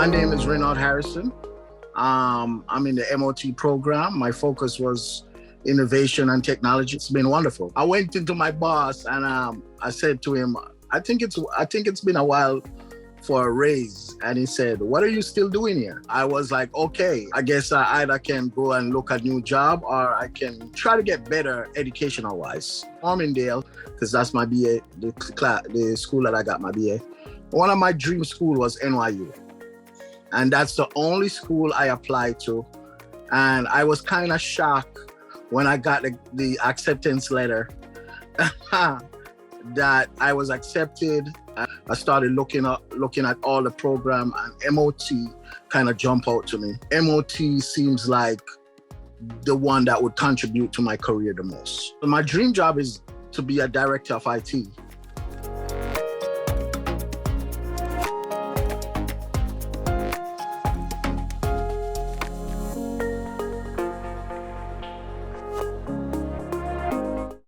My name is Reynard Harrison. I'm in the MOT program. My focus was innovation and technology. It's been wonderful. I went into my boss and I said to him, I think it's been a while for a raise. And he said, what are you still doing here? I was like, okay, I guess I either can go and look at a new job or I can try to get better educational wise. Armindale, because that's my BA, the school that I got my BA. One of my dream school was NYU. And that's the only school I applied to. And I was kind of shocked when I got the acceptance letter that I was accepted. I started looking at all the program, and MOT kind of jumped out to me. MOT seems like the one that would contribute to my career the most. My dream job is to be a director of IT.